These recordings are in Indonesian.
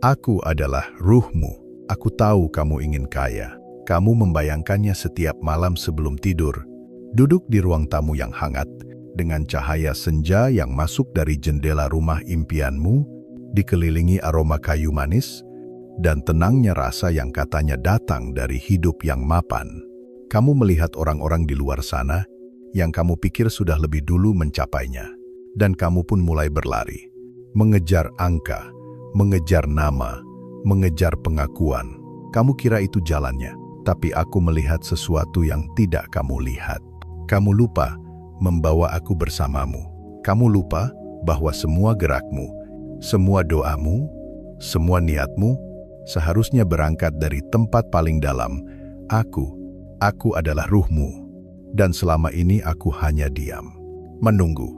Aku adalah ruhmu. Aku tahu kamu ingin kaya. Kamu membayangkannya setiap malam sebelum tidur, duduk di ruang tamu yang hangat, dengan cahaya senja yang masuk dari jendela rumah impianmu, dikelilingi aroma kayu manis, dan tenangnya rasa yang katanya datang dari hidup yang mapan. Kamu melihat orang-orang di luar sana yang kamu pikir sudah lebih dulu mencapainya, dan kamu pun mulai berlari, mengejar angka, mengejar nama, mengejar pengakuan. Kamu kira itu jalannya, tapi aku melihat sesuatu yang tidak kamu lihat. Kamu lupa membawa aku bersamamu. Kamu lupa bahwa semua gerakmu, semua doamu, semua niatmu seharusnya berangkat dari tempat paling dalam. Aku adalah ruhmu. Dan selama ini aku hanya diam, menunggu.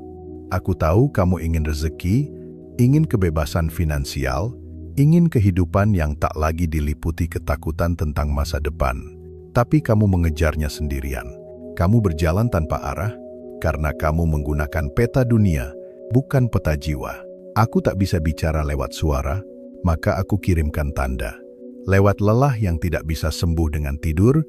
Aku tahu kamu ingin rezeki, ingin kebebasan finansial, ingin kehidupan yang tak lagi diliputi ketakutan tentang masa depan. Tapi kamu mengejarnya sendirian. Kamu berjalan tanpa arah, karena kamu menggunakan peta dunia, bukan peta jiwa. Aku tak bisa bicara lewat suara, maka aku kirimkan tanda. Lewat lelah yang tidak bisa sembuh dengan tidur,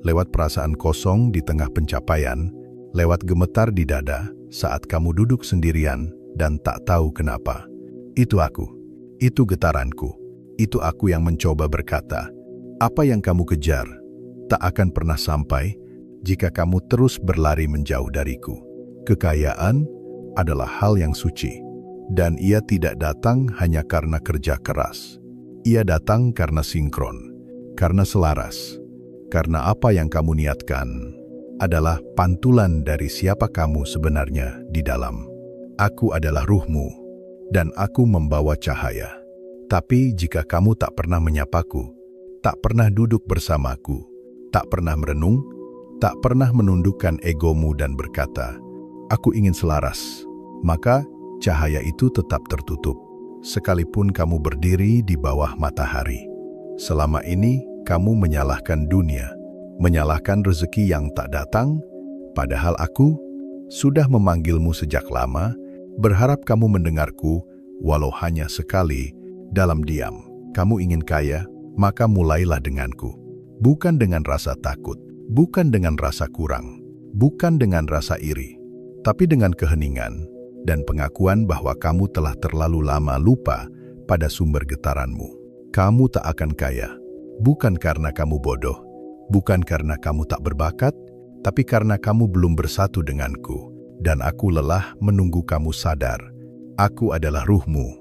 lewat perasaan kosong di tengah pencapaian, lewat gemetar di dada saat kamu duduk sendirian dan tak tahu kenapa. Itu aku, itu getaranku, itu aku yang mencoba berkata, apa yang kamu kejar tak akan pernah sampai jika kamu terus berlari menjauh dariku. Kekayaan adalah hal yang suci, dan ia tidak datang hanya karena kerja keras. Ia datang karena sinkron, karena selaras. Karena apa yang kamu niatkan adalah pantulan dari siapa kamu sebenarnya di dalam. Aku adalah ruhmu, dan aku membawa cahaya. Tapi jika kamu tak pernah menyapaku, tak pernah duduk bersamaku, tak pernah merenung, tak pernah menundukkan egomu dan berkata, aku ingin selaras, maka cahaya itu tetap tertutup, sekalipun kamu berdiri di bawah matahari. Selama ini, kamu menyalahkan dunia, menyalahkan rezeki yang tak datang, padahal aku sudah memanggilmu sejak lama, berharap kamu mendengarku, walau hanya sekali, dalam diam. Kamu ingin kaya, maka mulailah denganku. Bukan dengan rasa takut, bukan dengan rasa kurang, bukan dengan rasa iri, tapi dengan keheningan dan pengakuan bahwa kamu telah terlalu lama lupa pada sumber getaranmu. Kamu tak akan kaya, bukan karena kamu bodoh, bukan karena kamu tak berbakat, tapi karena kamu belum bersatu denganku, dan aku lelah menunggu kamu sadar. Aku adalah ruhmu,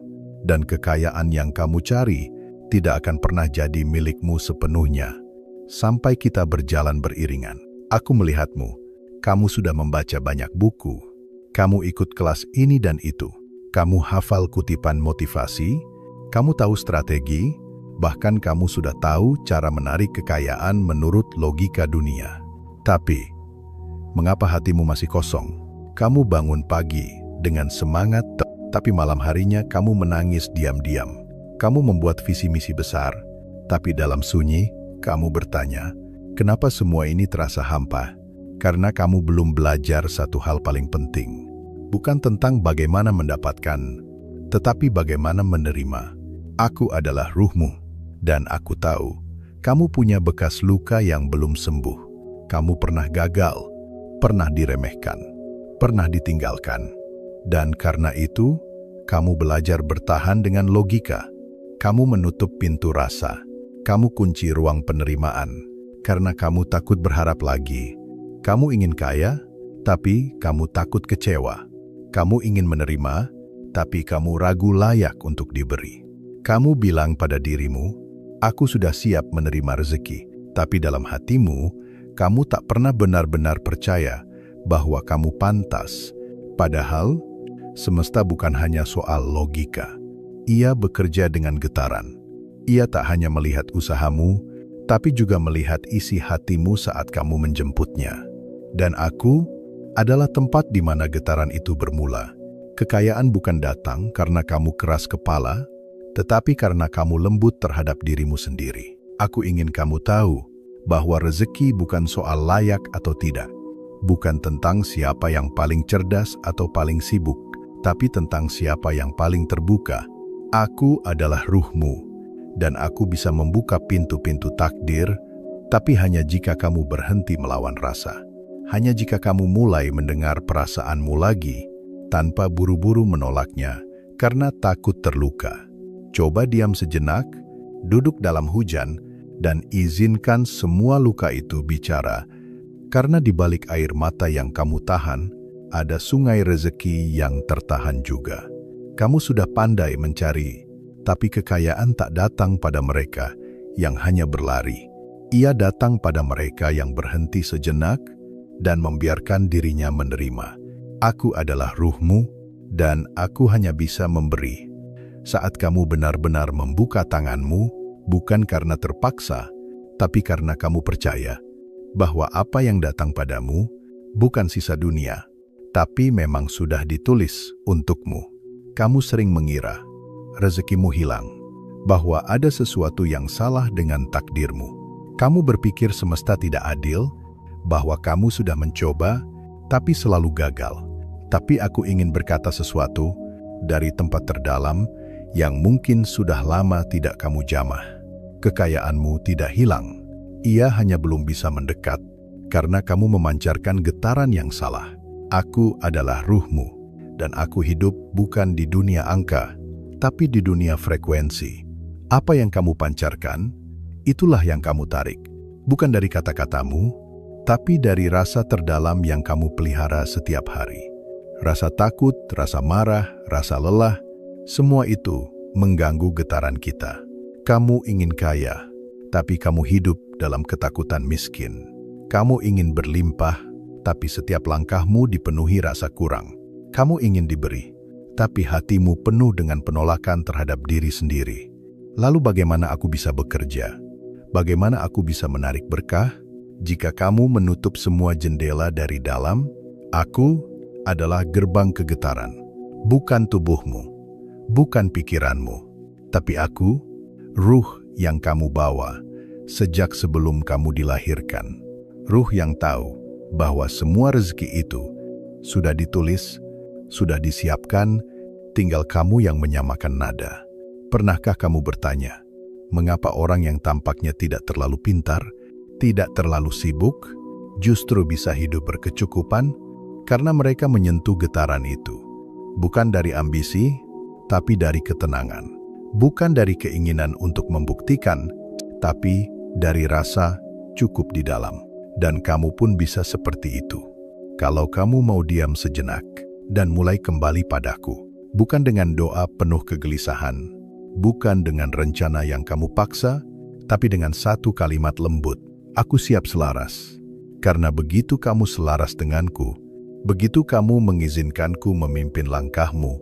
dan kekayaan yang kamu cari tidak akan pernah jadi milikmu sepenuhnya. Sampai kita berjalan beriringan, aku melihatmu. Kamu sudah membaca banyak buku, kamu ikut kelas ini dan itu, kamu hafal kutipan motivasi, kamu tahu strategi, bahkan kamu sudah tahu cara menarik kekayaan menurut logika dunia. Tapi, mengapa hatimu masih kosong? Kamu bangun pagi dengan semangat, tapi malam harinya kamu menangis diam-diam. Kamu membuat visi misi besar, tapi dalam sunyi, kamu bertanya, kenapa semua ini terasa hampa? Karena kamu belum belajar satu hal paling penting. Bukan tentang bagaimana mendapatkan, tetapi bagaimana menerima. Aku adalah ruhmu. Dan aku tahu, kamu punya bekas luka yang belum sembuh. Kamu pernah gagal, pernah diremehkan, pernah ditinggalkan. Dan karena itu, kamu belajar bertahan dengan logika. Kamu menutup pintu rasa. Kamu kunci ruang penerimaan. Karena kamu takut berharap lagi. Kamu ingin kaya, tapi kamu takut kecewa. Kamu ingin menerima, tapi kamu ragu layak untuk diberi. Kamu bilang pada dirimu, aku sudah siap menerima rezeki, tapi dalam hatimu, kamu tak pernah benar-benar percaya bahwa kamu pantas. Padahal, semesta bukan hanya soal logika. Ia bekerja dengan getaran. Ia tak hanya melihat usahamu, tapi juga melihat isi hatimu saat kamu menjemputnya. Dan aku adalah tempat di mana getaran itu bermula. Kekayaan bukan datang karena kamu keras kepala, tetapi karena kamu lembut terhadap dirimu sendiri. Aku ingin kamu tahu bahwa rezeki bukan soal layak atau tidak. Bukan tentang siapa yang paling cerdas atau paling sibuk, tapi tentang siapa yang paling terbuka. Aku adalah ruhmu, dan aku bisa membuka pintu-pintu takdir, tapi hanya jika kamu berhenti melawan rasa. Hanya jika kamu mulai mendengar perasaanmu lagi, tanpa buru-buru menolaknya, karena takut terluka. Coba diam sejenak, duduk dalam hujan, dan izinkan semua luka itu bicara, karena di balik air mata yang kamu tahan, ada sungai rezeki yang tertahan juga. Kamu sudah pandai mencari, tapi kekayaan tak datang pada mereka yang hanya berlari. Ia datang pada mereka yang berhenti sejenak dan membiarkan dirinya menerima. Aku adalah ruhmu, dan aku hanya bisa memberi. Saat kamu benar-benar membuka tanganmu, bukan karena terpaksa, tapi karena kamu percaya bahwa apa yang datang padamu bukan sisa dunia, tapi memang sudah ditulis untukmu. Kamu sering mengira rezekimu hilang, bahwa ada sesuatu yang salah dengan takdirmu. Kamu berpikir semesta tidak adil, bahwa kamu sudah mencoba, tapi selalu gagal. Tapi aku ingin berkata sesuatu dari tempat terdalam yang mungkin sudah lama tidak kamu jamah. Kekayaanmu tidak hilang, ia hanya belum bisa mendekat, karena kamu memancarkan getaran yang salah. Aku adalah ruhmu, dan aku hidup bukan di dunia angka, tapi di dunia frekuensi. Apa yang kamu pancarkan, itulah yang kamu tarik. Bukan dari kata-katamu, tapi dari rasa terdalam yang kamu pelihara setiap hari. Rasa takut, rasa marah, rasa lelah, semua itu mengganggu getaran kita. Kamu ingin kaya, tapi kamu hidup dalam ketakutan miskin. Kamu ingin berlimpah, tapi setiap langkahmu dipenuhi rasa kurang. Kamu ingin diberi, tapi hatimu penuh dengan penolakan terhadap diri sendiri. Lalu bagaimana aku bisa bekerja? Bagaimana aku bisa menarik berkah? Jika kamu menutup semua jendela dari dalam, aku adalah gerbang kegetaran. Bukan tubuhmu, bukan pikiranmu, tapi aku, ruh yang kamu bawa sejak sebelum kamu dilahirkan. Ruh yang tahu bahwa semua rezeki itu sudah ditulis, sudah disiapkan, tinggal kamu yang menyamakan nada. Pernahkah kamu bertanya, mengapa orang yang tampaknya tidak terlalu pintar, tidak terlalu sibuk, justru bisa hidup berkecukupan? Karena mereka menyentuh getaran itu. Bukan dari ambisi, tapi dari ketenangan. Bukan dari keinginan untuk membuktikan, tapi dari rasa cukup di dalam. Dan kamu pun bisa seperti itu. Kalau kamu mau diam sejenak dan mulai kembali padaku. Bukan dengan doa penuh kegelisahan. Bukan dengan rencana yang kamu paksa, tapi dengan satu kalimat lembut. Aku siap selaras. Karena begitu kamu selaras denganku, begitu kamu mengizinkanku memimpin langkahmu,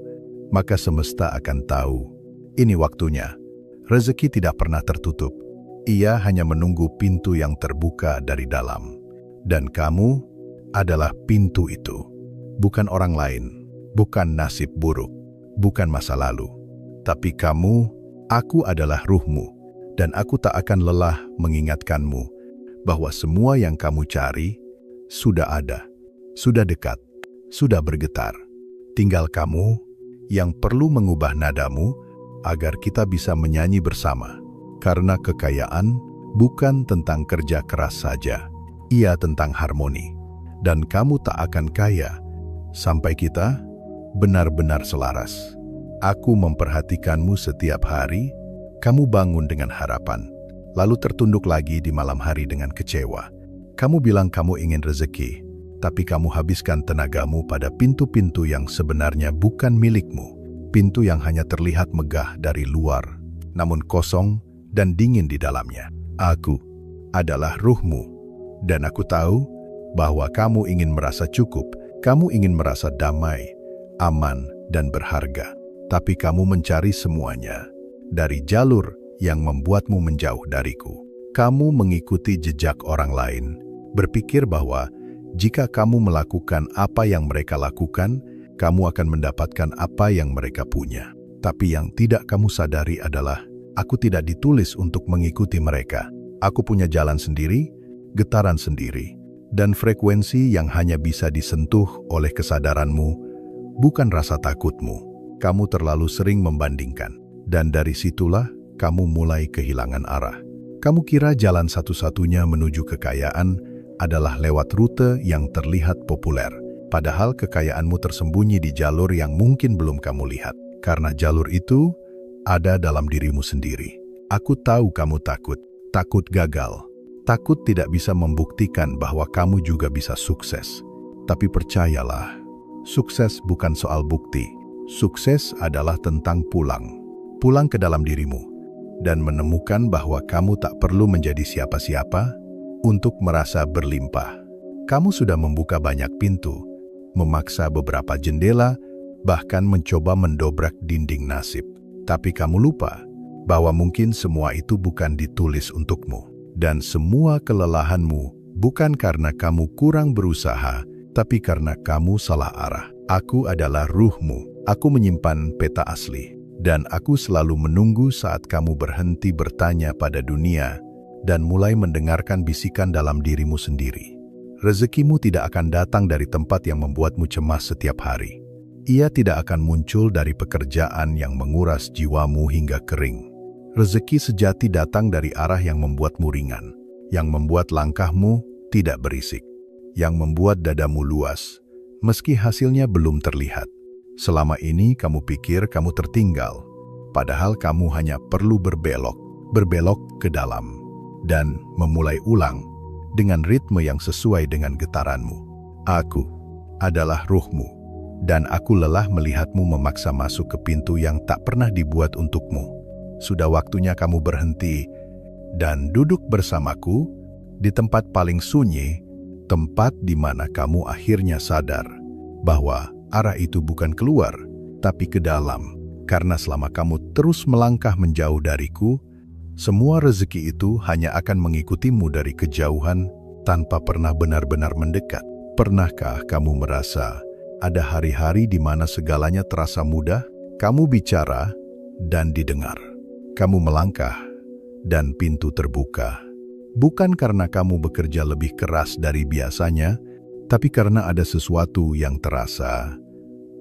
maka semesta akan tahu. Ini waktunya. Rezeki tidak pernah tertutup. Ia hanya menunggu pintu yang terbuka dari dalam. Dan kamu adalah pintu itu. Bukan orang lain, bukan nasib buruk, bukan masa lalu. Tapi kamu, aku adalah ruhmu, dan aku tak akan lelah mengingatkanmu bahwa semua yang kamu cari sudah ada. Sudah dekat, sudah bergetar. Tinggal kamu yang perlu mengubah nadamu agar kita bisa menyanyi bersama. Karena kekayaan bukan tentang kerja keras saja, ia tentang harmoni. Dan kamu tak akan kaya sampai kita benar-benar selaras. Aku memperhatikanmu setiap hari, kamu bangun dengan harapan, lalu tertunduk lagi di malam hari dengan kecewa. Kamu bilang kamu ingin rezeki, tapi kamu habiskan tenagamu pada pintu-pintu yang sebenarnya bukan milikmu. Pintu yang hanya terlihat megah dari luar, namun kosong dan dingin di dalamnya. Aku adalah ruhmu, dan aku tahu bahwa kamu ingin merasa cukup, kamu ingin merasa damai, aman, dan berharga. Tapi kamu mencari semuanya dari jalur yang membuatmu menjauh dariku. Kamu mengikuti jejak orang lain, berpikir bahwa jika kamu melakukan apa yang mereka lakukan, kamu akan mendapatkan apa yang mereka punya. Tapi yang tidak kamu sadari adalah, aku tidak ditulis untuk mengikuti mereka. Aku punya jalan sendiri, getaran sendiri, dan frekuensi yang hanya bisa disentuh oleh kesadaranmu, bukan rasa takutmu. Kamu terlalu sering membandingkan, Dan dari situlah kamu mulai kehilangan arah. Kamu kira jalan satu-satunya menuju kekayaan adalah lewat rute yang terlihat populer. Padahal kekayaanmu tersembunyi di jalur yang mungkin belum kamu lihat. Karena jalur itu ada dalam dirimu sendiri. Aku tahu kamu takut gagal, takut tidak bisa membuktikan bahwa kamu juga bisa sukses. Tapi percayalah, sukses bukan soal bukti. Sukses adalah tentang pulang ke dalam dirimu, dan menemukan bahwa kamu tak perlu menjadi siapa-siapa untuk merasa berlimpah. Kamu sudah membuka banyak pintu, memaksa beberapa jendela, bahkan mencoba mendobrak dinding nasib. Tapi kamu lupa bahwa mungkin semua itu bukan ditulis untukmu. Dan semua kelelahanmu bukan karena kamu kurang berusaha, tapi karena kamu salah arah. Aku adalah ruhmu. Aku menyimpan peta asli. Dan aku selalu menunggu saat kamu berhenti bertanya pada dunia dan mulai mendengarkan bisikan dalam dirimu sendiri. Rezekimu tidak akan datang dari tempat yang membuatmu cemas setiap hari. Ia tidak akan muncul dari pekerjaan yang menguras jiwamu hingga kering. Rezeki sejati datang dari arah yang membuatmu ringan, yang membuat langkahmu tidak berisik, yang membuat dadamu luas, meski hasilnya belum terlihat. Selama ini kamu pikir kamu tertinggal, padahal kamu hanya perlu berbelok ke dalam, dan memulai ulang dengan ritme yang sesuai dengan getaranmu. Aku adalah ruhmu, dan aku lelah melihatmu memaksa masuk ke pintu yang tak pernah dibuat untukmu. Sudah waktunya kamu berhenti dan duduk bersamaku di tempat paling sunyi, tempat di mana kamu akhirnya sadar bahwa arah itu bukan keluar, tapi ke dalam. Karena selama kamu terus melangkah menjauh dariku, semua rezeki itu hanya akan mengikutimu dari kejauhan tanpa pernah benar-benar mendekat. Pernahkah kamu merasa ada hari-hari di mana segalanya terasa mudah? Kamu bicara dan didengar. Kamu melangkah dan pintu terbuka. Bukan karena kamu bekerja lebih keras dari biasanya, tapi karena ada sesuatu yang terasa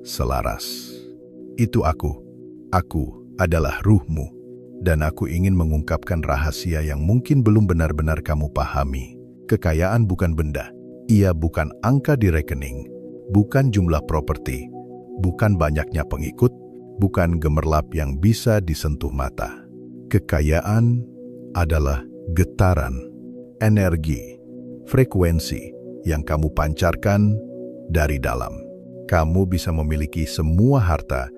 selaras. Itu aku. Aku adalah ruhmu. Dan aku ingin mengungkapkan rahasia yang mungkin belum benar-benar kamu pahami. Kekayaan bukan benda. Ia bukan angka di rekening, bukan jumlah properti, bukan banyaknya pengikut, bukan gemerlap yang bisa disentuh mata. Kekayaan adalah getaran, energi, frekuensi yang kamu pancarkan dari dalam. Kamu bisa memiliki semua harta,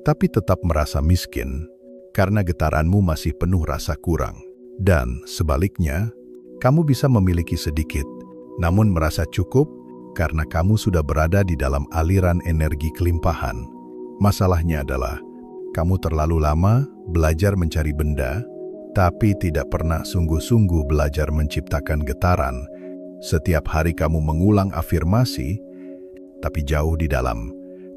tapi tetap merasa miskin, karena getaranmu masih penuh rasa kurang. Dan sebaliknya, kamu bisa memiliki sedikit, namun merasa cukup karena kamu sudah berada di dalam aliran energi kelimpahan. Masalahnya adalah, kamu terlalu lama belajar mencari benda, tapi tidak pernah sungguh-sungguh belajar menciptakan getaran. Setiap hari kamu mengulang afirmasi, tapi jauh di dalam,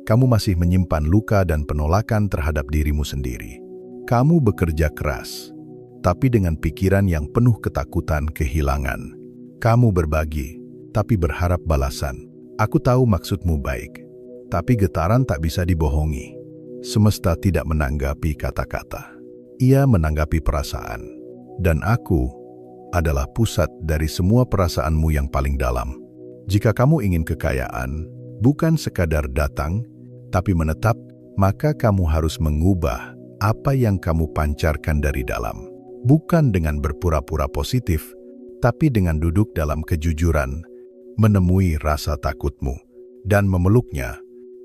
kamu masih menyimpan luka dan penolakan terhadap dirimu sendiri. Kamu bekerja keras, tapi dengan pikiran yang penuh ketakutan kehilangan. Kamu berbagi, tapi berharap balasan. Aku tahu maksudmu baik, tapi getaran tak bisa dibohongi. Semesta tidak menanggapi kata-kata. Ia menanggapi perasaan. Dan aku adalah pusat dari semua perasaanmu yang paling dalam. Jika kamu ingin kekayaan, bukan sekadar datang, tapi menetap, maka kamu harus mengubah apa yang kamu pancarkan dari dalam. Bukan dengan berpura-pura positif, tapi dengan duduk dalam kejujuran, menemui rasa takutmu, dan memeluknya,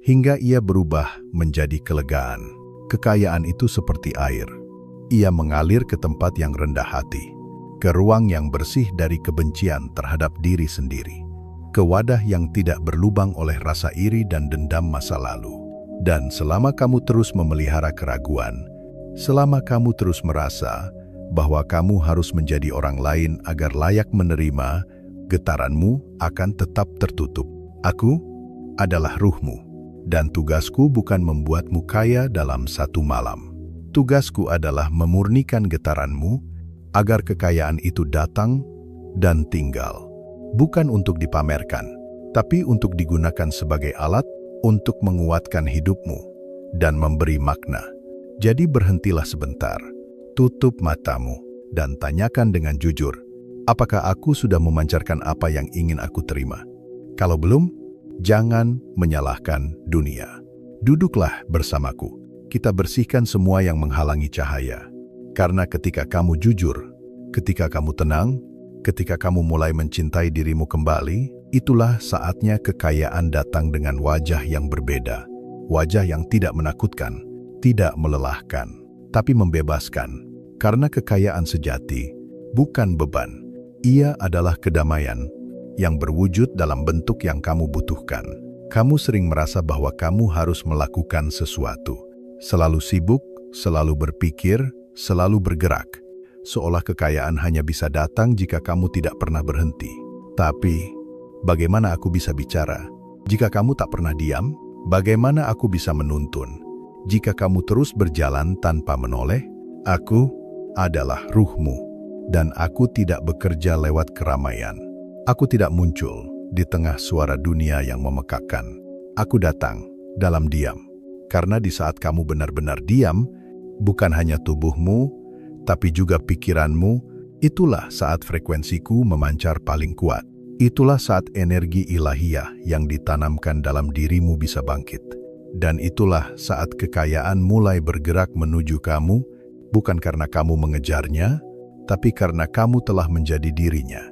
hingga ia berubah menjadi kelegaan. Kekayaan itu seperti air. Ia mengalir ke tempat yang rendah hati, ke ruang yang bersih dari kebencian terhadap diri sendiri, ke wadah yang tidak berlubang oleh rasa iri dan dendam masa lalu. Dan selama kamu terus memelihara keraguan, selama kamu terus merasa bahwa kamu harus menjadi orang lain agar layak menerima, getaranmu akan tetap tertutup. Aku adalah ruhmu, dan tugasku bukan membuatmu kaya dalam satu malam. Tugasku adalah memurnikan getaranmu agar kekayaan itu datang dan tinggal. Bukan untuk dipamerkan, tapi untuk digunakan sebagai alat untuk menguatkan hidupmu dan memberi makna. Jadi berhentilah sebentar, tutup matamu, dan tanyakan dengan jujur, apakah aku sudah memancarkan apa yang ingin aku terima? Kalau belum, jangan menyalahkan dunia. Duduklah bersamaku. Kita bersihkan semua yang menghalangi cahaya. Karena ketika kamu jujur, ketika kamu tenang, ketika kamu mulai mencintai dirimu kembali, itulah saatnya kekayaan datang dengan wajah yang berbeda. Wajah yang tidak menakutkan, tidak melelahkan, tapi membebaskan. Karena kekayaan sejati bukan beban. Ia adalah kedamaian yang berwujud dalam bentuk yang kamu butuhkan. Kamu sering merasa bahwa kamu harus melakukan sesuatu. Selalu sibuk, selalu berpikir, selalu bergerak. Seolah kekayaan hanya bisa datang jika kamu tidak pernah berhenti. Tapi, bagaimana aku bisa bicara jika kamu tak pernah diam? Bagaimana aku bisa menuntun jika kamu terus berjalan tanpa menoleh? Aku adalah ruhmu, dan aku tidak bekerja lewat keramaian. Aku tidak muncul di tengah suara dunia yang memekakkan. Aku datang dalam diam. Karena di saat kamu benar-benar diam, bukan hanya tubuhmu, tapi juga pikiranmu, itulah saat frekuensiku memancar paling kuat. Itulah saat energi ilahiyah yang ditanamkan dalam dirimu bisa bangkit. Dan itulah saat kekayaan mulai bergerak menuju kamu, bukan karena kamu mengejarnya, tapi karena kamu telah menjadi dirinya.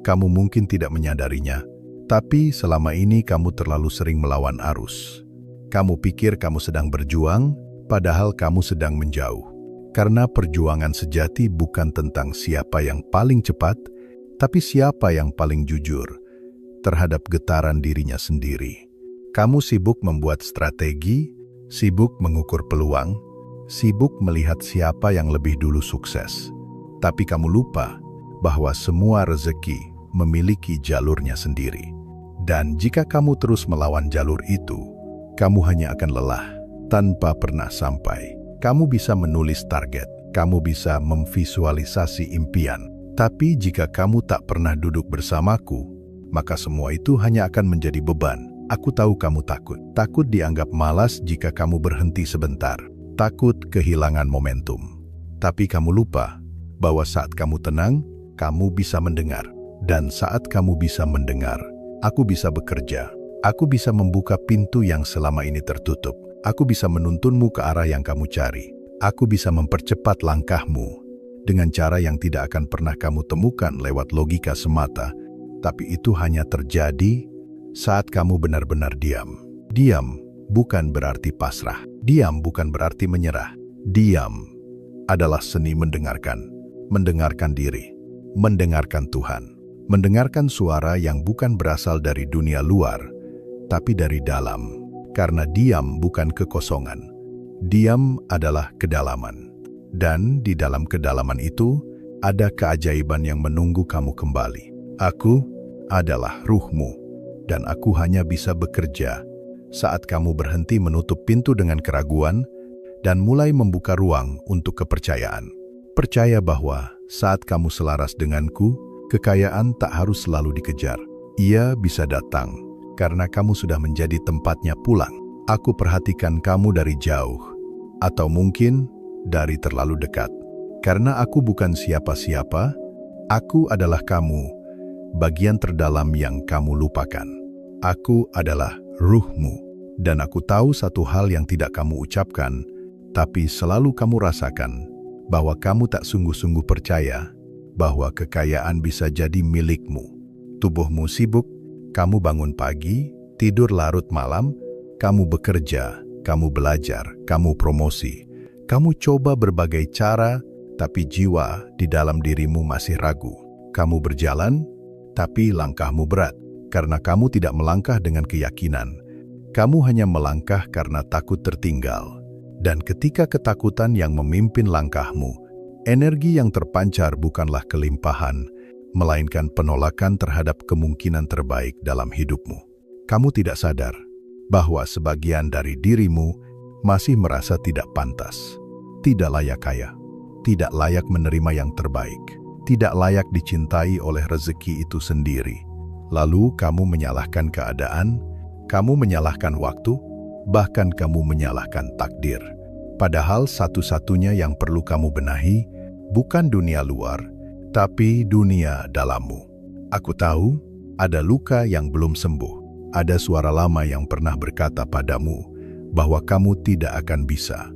Kamu mungkin tidak menyadarinya, tapi selama ini kamu terlalu sering melawan arus. Kamu pikir kamu sedang berjuang, padahal kamu sedang menjauh. Karena perjuangan sejati bukan tentang siapa yang paling cepat, tapi siapa yang paling jujur terhadap getaran dirinya sendiri. Kamu sibuk membuat strategi, sibuk mengukur peluang, sibuk melihat siapa yang lebih dulu sukses. Tapi kamu lupa bahwa semua rezeki memiliki jalurnya sendiri. Dan jika kamu terus melawan jalur itu, kamu hanya akan lelah tanpa pernah sampai. Kamu bisa menulis target, kamu bisa memvisualisasi impian. Tapi jika kamu tak pernah duduk bersamaku, maka semua itu hanya akan menjadi beban. Aku tahu kamu takut. Takut dianggap malas jika kamu berhenti sebentar. Takut kehilangan momentum. Tapi kamu lupa bahwa saat kamu tenang, kamu bisa mendengar. Dan saat kamu bisa mendengar, aku bisa bekerja. Aku bisa membuka pintu yang selama ini tertutup. Aku bisa menuntunmu ke arah yang kamu cari. Aku bisa mempercepat langkahmu dengan cara yang tidak akan pernah kamu temukan lewat logika semata. Tapi itu hanya terjadi saat kamu benar-benar diam. Diam bukan berarti pasrah. Diam bukan berarti menyerah. Diam adalah seni mendengarkan. Mendengarkan diri. Mendengarkan Tuhan. Mendengarkan suara yang bukan berasal dari dunia luar, tapi dari dalam. Karena diam bukan kekosongan. Diam adalah kedalaman. Dan di dalam kedalaman itu, ada keajaiban yang menunggu kamu kembali. Aku adalah ruhmu, dan aku hanya bisa bekerja saat kamu berhenti menutup pintu dengan keraguan dan mulai membuka ruang untuk kepercayaan. Percaya bahwa saat kamu selaras denganku, kekayaan tak harus selalu dikejar. Ia bisa datang karena kamu sudah menjadi tempatnya pulang. Aku perhatikan kamu dari jauh, atau mungkin dari terlalu dekat. Karena aku bukan siapa-siapa, aku adalah kamu, bagian terdalam yang kamu lupakan. Aku adalah ruhmu, dan aku tahu satu hal yang tidak kamu ucapkan, tapi selalu kamu rasakan, bahwa kamu tak sungguh-sungguh percaya bahwa kekayaan bisa jadi milikmu. Tubuhmu sibuk, kamu bangun pagi, tidur larut malam, kamu bekerja, kamu belajar, kamu promosi, kamu coba berbagai cara, tapi jiwa di dalam dirimu masih ragu. Kamu berjalan, tapi langkahmu berat, karena kamu tidak melangkah dengan keyakinan. Kamu hanya melangkah karena takut tertinggal. Dan ketika ketakutan yang memimpin langkahmu, energi yang terpancar bukanlah kelimpahan, melainkan penolakan terhadap kemungkinan terbaik dalam hidupmu. Kamu tidak sadar bahwa sebagian dari dirimu masih merasa tidak pantas, tidak layak kaya, tidak layak menerima yang terbaik, tidak layak dicintai oleh rezeki itu sendiri. Lalu kamu menyalahkan keadaan, kamu menyalahkan waktu, bahkan kamu menyalahkan takdir. Padahal satu-satunya yang perlu kamu benahi bukan dunia luar, tapi dunia dalammu. Aku tahu ada luka yang belum sembuh. Ada suara lama yang pernah berkata padamu bahwa kamu tidak akan bisa.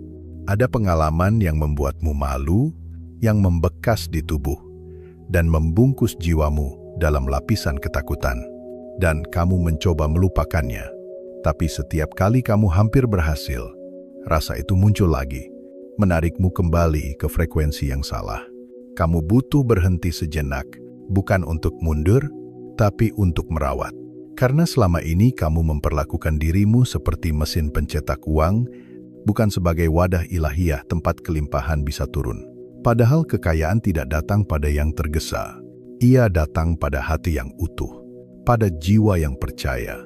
Ada pengalaman yang membuatmu malu, yang membekas di tubuh, dan membungkus jiwamu dalam lapisan ketakutan. Dan kamu mencoba melupakannya. Tapi setiap kali kamu hampir berhasil, rasa itu muncul lagi, menarikmu kembali ke frekuensi yang salah. Kamu butuh berhenti sejenak, bukan untuk mundur, tapi untuk merawat. Karena selama ini kamu memperlakukan dirimu seperti mesin pencetak uang, bukan sebagai wadah ilahiyah tempat kelimpahan bisa turun. Padahal kekayaan tidak datang pada yang tergesa. Ia datang pada hati yang utuh, pada jiwa yang percaya.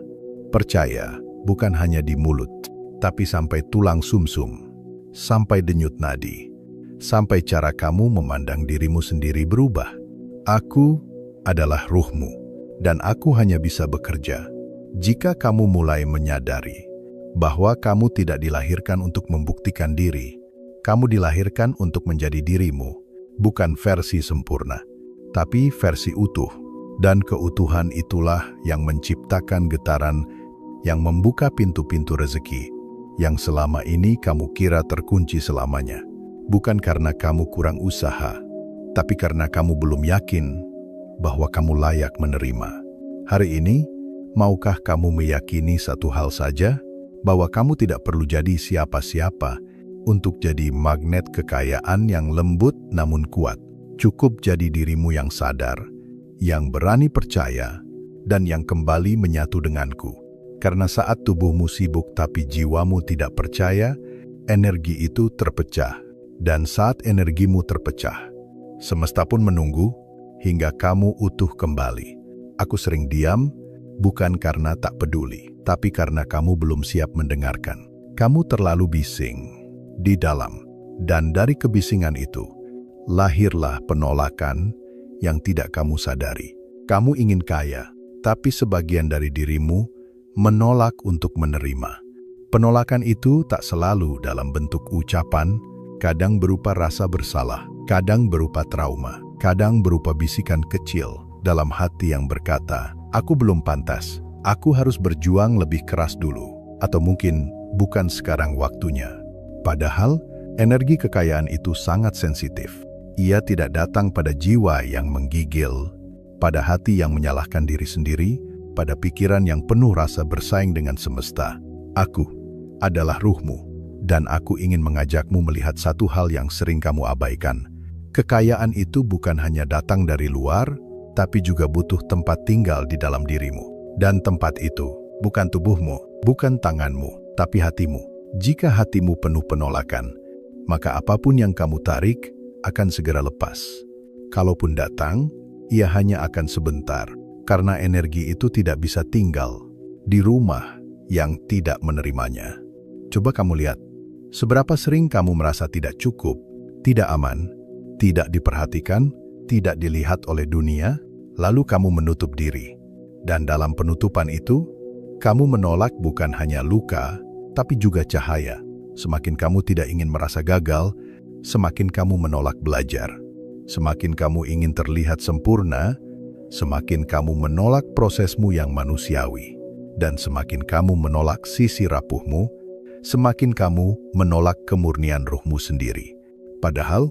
Percaya bukan hanya di mulut, tapi sampai tulang sumsum, sampai denyut nadi, sampai cara kamu memandang dirimu sendiri berubah. Aku adalah ruhmu. Dan aku hanya bisa bekerja jika kamu mulai menyadari bahwa kamu tidak dilahirkan untuk membuktikan diri. Kamu dilahirkan untuk menjadi dirimu, bukan versi sempurna, tapi versi utuh. Dan keutuhan itulah yang menciptakan getaran, yang membuka pintu-pintu rezeki, yang selama ini kamu kira terkunci selamanya. Bukan karena kamu kurang usaha, tapi karena kamu belum yakin bahwa kamu layak menerima. Hari ini, maukah kamu meyakini satu hal saja, bahwa kamu tidak perlu jadi siapa-siapa untuk jadi magnet kekayaan yang lembut namun kuat. Cukup jadi dirimu yang sadar, yang berani percaya, dan yang kembali menyatu denganku. Karena saat tubuhmu sibuk tapi jiwamu tidak percaya, energi itu terpecah. Dan saat energimu terpecah, semesta pun menunggu hingga kamu utuh kembali. Aku sering diam, bukan karena tak peduli, tapi karena kamu belum siap mendengarkan. Kamu terlalu bising di dalam, dan dari kebisingan itu, lahirlah penolakan yang tidak kamu sadari. Kamu ingin kaya, tapi sebagian dari dirimu menolak untuk menerima. Penolakan itu tak selalu dalam bentuk ucapan, kadang berupa rasa bersalah, kadang berupa trauma, kadang berupa bisikan kecil dalam hati yang berkata, aku belum pantas, aku harus berjuang lebih keras dulu, atau mungkin bukan sekarang waktunya. Padahal, energi kekayaan itu sangat sensitif. Ia tidak datang pada jiwa yang menggigil, pada hati yang menyalahkan diri sendiri, pada pikiran yang penuh rasa bersaing dengan semesta. Aku adalah ruhmu, dan aku ingin mengajakmu melihat satu hal yang sering kamu abaikan. Kekayaan itu bukan hanya datang dari luar, tapi juga butuh tempat tinggal di dalam dirimu. Dan tempat itu bukan tubuhmu, bukan tanganmu, tapi hatimu. Jika hatimu penuh penolakan, maka apapun yang kamu tarik akan segera lepas. Kalaupun datang, ia hanya akan sebentar, karena energi itu tidak bisa tinggal di rumah yang tidak menerimanya. Coba kamu lihat, seberapa sering kamu merasa tidak cukup, tidak aman, tidak diperhatikan, tidak dilihat oleh dunia, lalu kamu menutup diri. Dan dalam penutupan itu, kamu menolak bukan hanya luka, tapi juga cahaya. Semakin kamu tidak ingin merasa gagal, semakin kamu menolak belajar. Semakin kamu ingin terlihat sempurna, semakin kamu menolak prosesmu yang manusiawi. Dan semakin kamu menolak sisi rapuhmu, semakin kamu menolak kemurnian ruhmu sendiri. Padahal,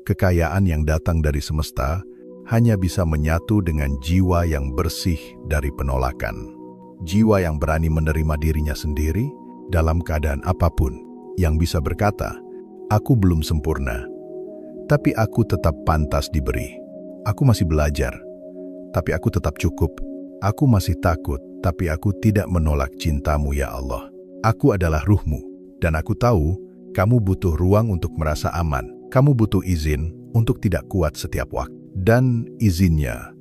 kekayaan yang datang dari semesta hanya bisa menyatu dengan jiwa yang bersih dari penolakan. Jiwa yang berani menerima dirinya sendiri dalam keadaan apapun, yang bisa berkata, aku belum sempurna, tapi aku tetap pantas diberi. Aku masih belajar, tapi aku tetap cukup. Aku masih takut, tapi aku tidak menolak cintamu ya Allah. Aku adalah ruhmu, dan aku tahu kamu butuh ruang untuk merasa aman. Kamu butuh izin untuk tidak kuat setiap waktu. Dan izinnya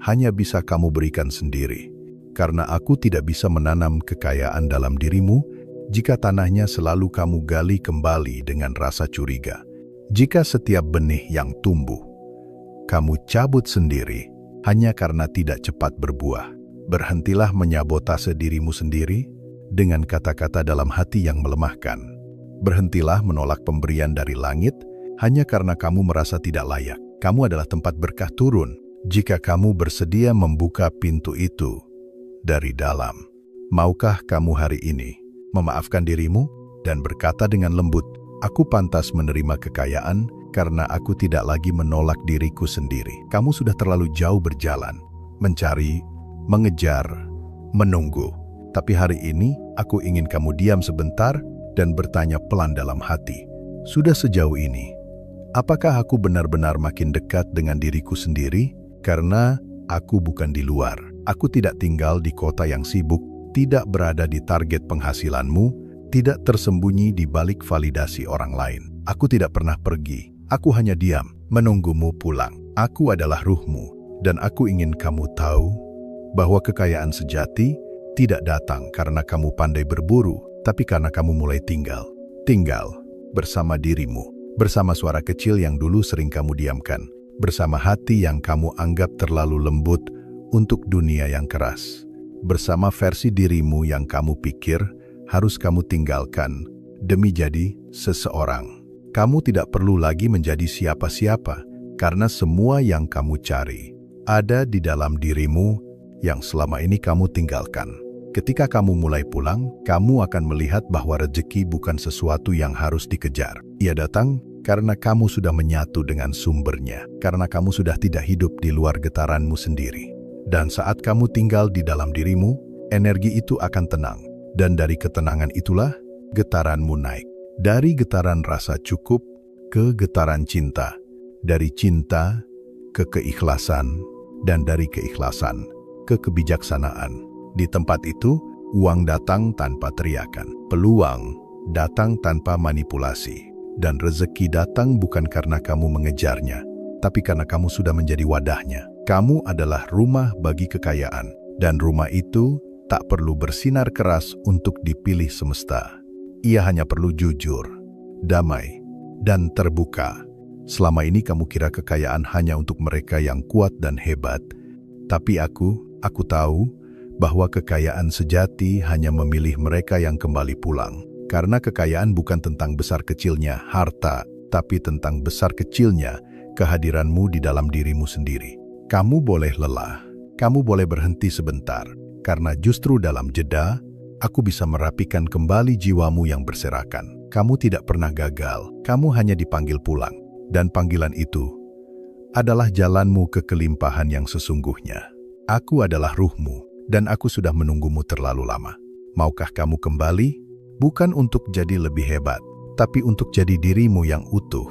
hanya bisa kamu berikan sendiri. Karena aku tidak bisa menanam kekayaan dalam dirimu jika tanahnya selalu kamu gali kembali dengan rasa curiga. Jika setiap benih yang tumbuh, kamu cabut sendiri hanya karena tidak cepat berbuah. Berhentilah menyabotase dirimu sendiri dengan kata-kata dalam hati yang melemahkan. Berhentilah menolak pemberian dari langit hanya karena kamu merasa tidak layak. Kamu adalah tempat berkah turun jika kamu bersedia membuka pintu itu dari dalam. Maukah kamu hari ini memaafkan dirimu dan berkata dengan lembut, "Aku pantas menerima kekayaan karena aku tidak lagi menolak diriku sendiri." Kamu sudah terlalu jauh berjalan, mencari, mengejar, menunggu. Tapi hari ini aku ingin kamu diam sebentar dan bertanya pelan dalam hati. Sudah sejauh ini, apakah aku benar-benar makin dekat dengan diriku sendiri? Karena aku bukan di luar. Aku tidak tinggal di kota yang sibuk, tidak berada di target penghasilanmu, tidak tersembunyi di balik validasi orang lain. Aku tidak pernah pergi. Aku hanya diam, menunggumu pulang. Aku adalah ruhmu, dan aku ingin kamu tahu bahwa kekayaan sejati tidak datang karena kamu pandai berburu, tapi karena kamu mulai tinggal. Tinggal bersama dirimu, bersama suara kecil yang dulu sering kamu diamkan, bersama hati yang kamu anggap terlalu lembut untuk dunia yang keras, bersama versi dirimu yang kamu pikir harus kamu tinggalkan demi jadi seseorang. Kamu tidak perlu lagi menjadi siapa-siapa, karena semua yang kamu cari ada di dalam dirimu yang selama ini kamu tinggalkan. Ketika kamu mulai pulang, kamu akan melihat bahwa rezeki bukan sesuatu yang harus dikejar. Ia datang karena kamu sudah menyatu dengan sumbernya, karena kamu sudah tidak hidup di luar getaranmu sendiri. Dan saat kamu tinggal di dalam dirimu, energi itu akan tenang. Dan dari ketenangan itulah getaranmu naik. Dari getaran rasa cukup ke getaran cinta. Dari cinta ke keikhlasan. Dan dari keikhlasan ke kebijaksanaan. Di tempat itu, uang datang tanpa teriakan. Peluang datang tanpa manipulasi. Dan rezeki datang bukan karena kamu mengejarnya, tapi karena kamu sudah menjadi wadahnya. Kamu adalah rumah bagi kekayaan. Dan rumah itu tak perlu bersinar keras untuk dipilih semesta. Ia hanya perlu jujur, damai, dan terbuka. Selama ini kamu kira kekayaan hanya untuk mereka yang kuat dan hebat. Tapi aku tahu bahwa kekayaan sejati hanya memilih mereka yang kembali pulang. Karena kekayaan bukan tentang besar kecilnya harta, tapi tentang besar kecilnya kehadiranmu di dalam dirimu sendiri. Kamu boleh lelah, kamu boleh berhenti sebentar, karena justru dalam jeda, aku bisa merapikan kembali jiwamu yang berserakan. Kamu tidak pernah gagal, kamu hanya dipanggil pulang. Dan panggilan itu adalah jalanmu ke kelimpahan yang sesungguhnya. Aku adalah ruhmu. Dan aku sudah menunggumu terlalu lama. Maukah kamu kembali? Bukan untuk jadi lebih hebat, tapi untuk jadi dirimu yang utuh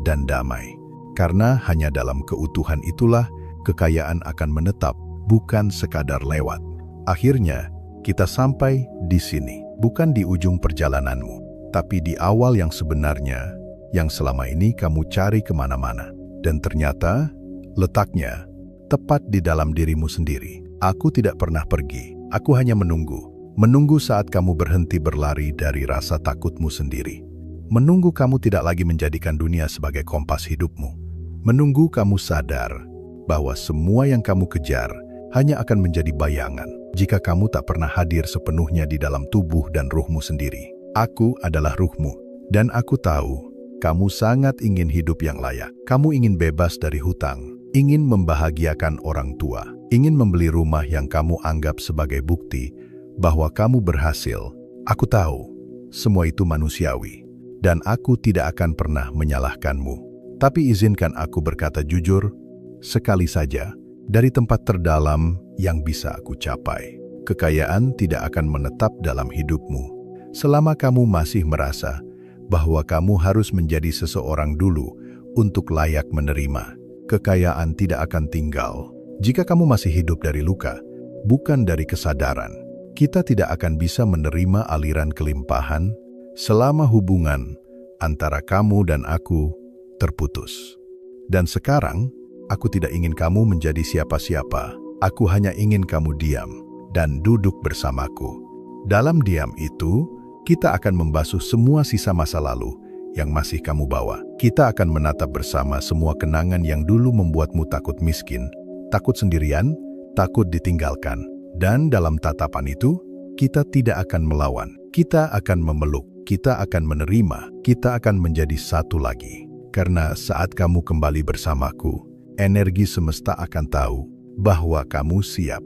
dan damai. Karena hanya dalam keutuhan itulah kekayaan akan menetap, bukan sekadar lewat. Akhirnya, kita sampai di sini. Bukan di ujung perjalananmu, tapi di awal yang sebenarnya, yang selama ini kamu cari kemana-mana. Dan ternyata, letaknya tepat di dalam dirimu sendiri. Aku tidak pernah pergi, aku hanya menunggu. Menunggu saat kamu berhenti berlari dari rasa takutmu sendiri. Menunggu kamu tidak lagi menjadikan dunia sebagai kompas hidupmu. Menunggu kamu sadar bahwa semua yang kamu kejar hanya akan menjadi bayangan jika kamu tak pernah hadir sepenuhnya di dalam tubuh dan ruhmu sendiri. Aku adalah ruhmu, dan aku tahu kamu sangat ingin hidup yang layak. Kamu ingin bebas dari hutang, ingin membahagiakan orang tua, ingin membeli rumah yang kamu anggap sebagai bukti bahwa kamu berhasil. Aku tahu, semua itu manusiawi, dan aku tidak akan pernah menyalahkanmu. Tapi izinkan aku berkata jujur, sekali saja, dari tempat terdalam yang bisa aku capai. Kekayaan tidak akan menetap dalam hidupmu selama kamu masih merasa bahwa kamu harus menjadi seseorang dulu untuk layak menerima. Kekayaan tidak akan tinggal jika kamu masih hidup dari luka, bukan dari kesadaran. Kita tidak akan bisa menerima aliran kelimpahan selama hubungan antara kamu dan aku terputus. Dan sekarang, aku tidak ingin kamu menjadi siapa-siapa. Aku hanya ingin kamu diam dan duduk bersamaku. Dalam diam itu, kita akan membasuh semua sisa masa lalu yang masih kamu bawa. Kita akan menatap bersama semua kenangan yang dulu membuatmu takut miskin, takut sendirian, takut ditinggalkan. Dan dalam tatapan itu, kita tidak akan melawan. Kita akan memeluk. kita akan menerima, kita akan menjadi satu lagi. Karena saat kamu kembali bersamaku, energi semesta akan tahu bahwa kamu siap.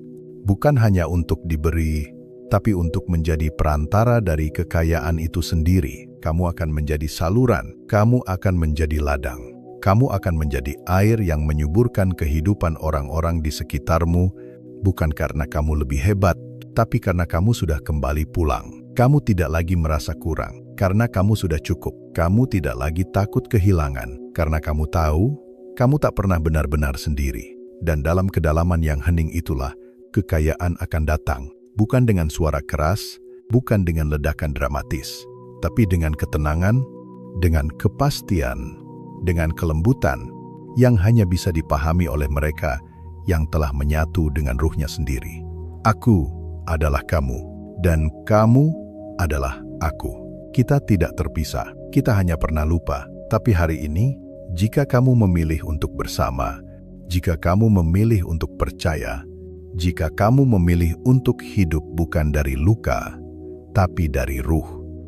Bukan hanya untuk diberi, tapi untuk menjadi perantara dari kekayaan itu sendiri. Kamu akan menjadi saluran, kamu akan menjadi ladang. Kamu akan menjadi air yang menyuburkan kehidupan orang-orang di sekitarmu, bukan karena kamu lebih hebat, tapi karena kamu sudah kembali pulang. Kamu tidak lagi merasa kurang, karena kamu sudah cukup. Kamu tidak lagi takut kehilangan, karena kamu tahu, kamu tak pernah benar-benar sendiri. Dan dalam kedalaman yang hening itulah, kekayaan akan datang. Bukan dengan suara keras, bukan dengan ledakan dramatis, tapi dengan ketenangan, dengan kepastian, dengan kelembutan yang hanya bisa dipahami oleh mereka yang telah menyatu dengan ruhnya sendiri. Aku adalah kamu, dan kamu adalah aku. Kita tidak terpisah, kita hanya pernah lupa. Tapi hari ini, jika kamu memilih untuk bersama, jika kamu memilih untuk percaya, jika kamu memilih untuk hidup bukan dari luka, tapi dari ruh,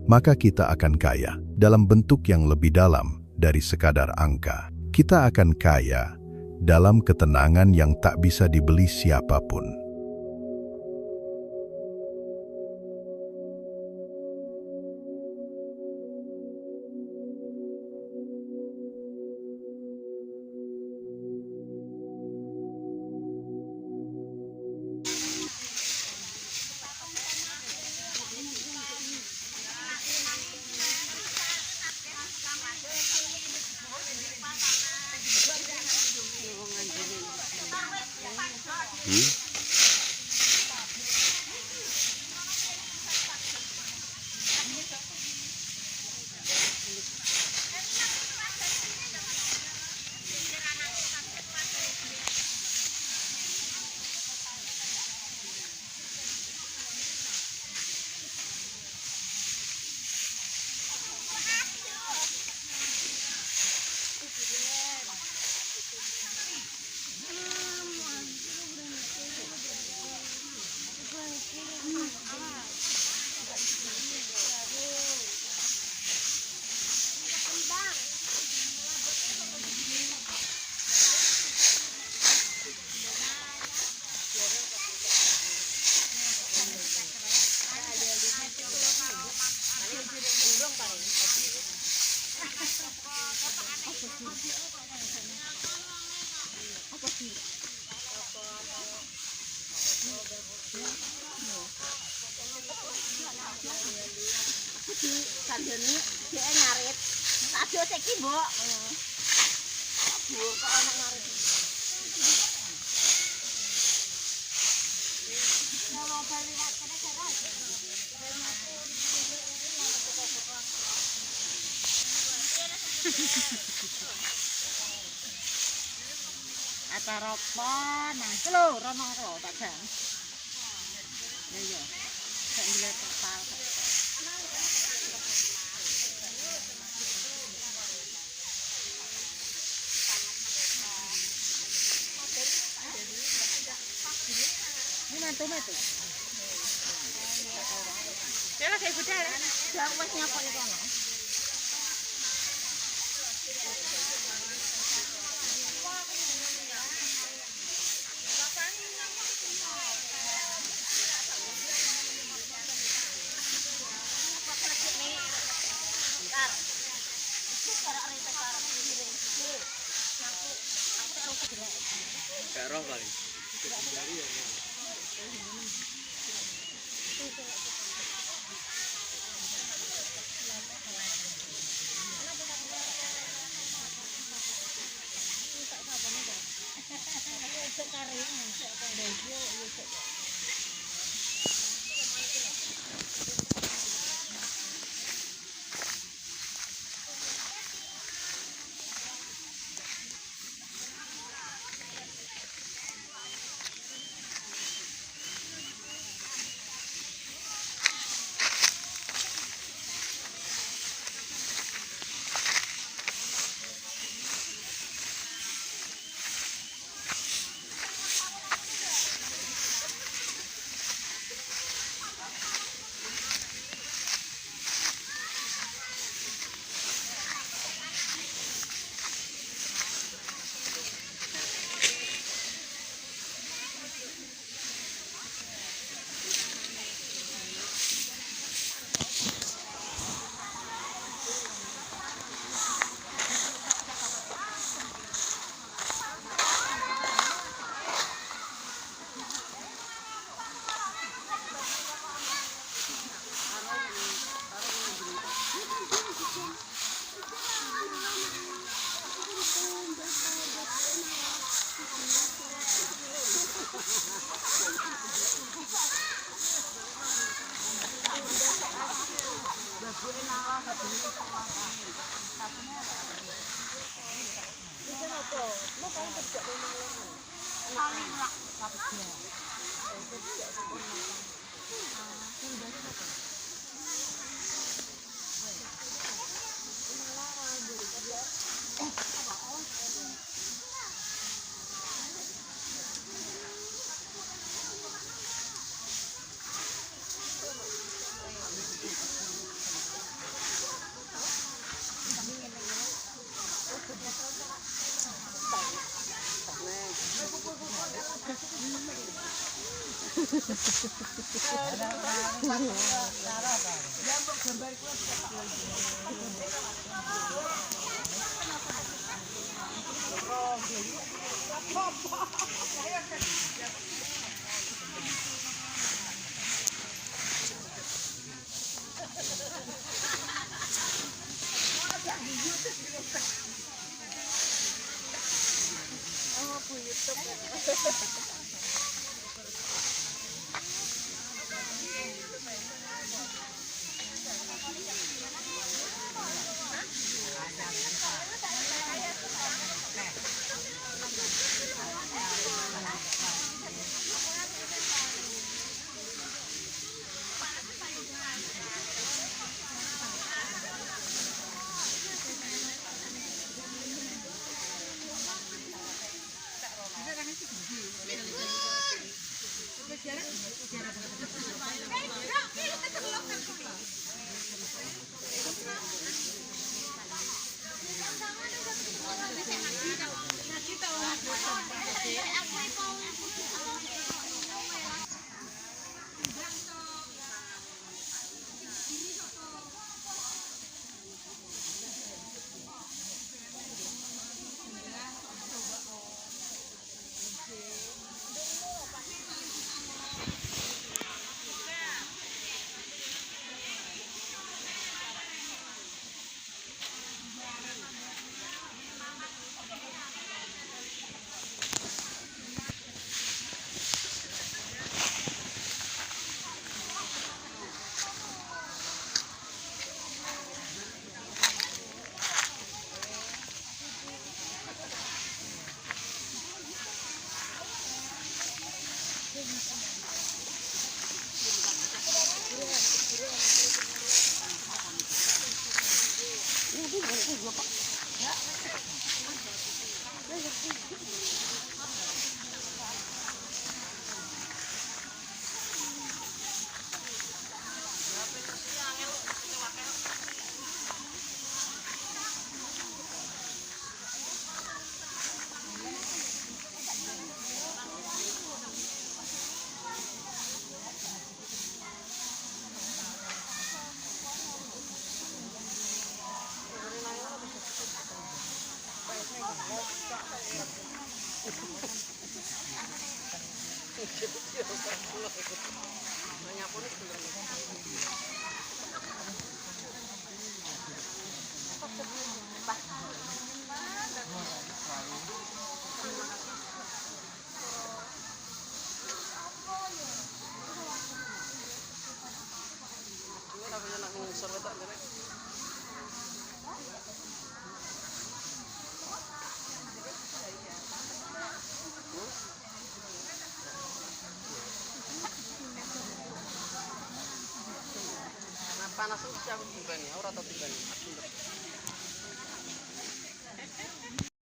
maka kita akan kaya dalam bentuk yang lebih dalam dari sekadar angka. Kita akan kaya dalam ketenangan yang tak bisa dibeli siapapun. Kandhane dhek ngarit. Adus iki, Mbok. Bu, kok ana ngarit. Kalau bali liwat kene acara apa? Nah, iki lho, rono lho tak jang. Ya ya. Sak ngeliat total. Mantu. Ya lah kayak budal. Ya wes nyapa nek kono. Karo paling. Panas itu siapa tiba nih? Orang atau tiba nih?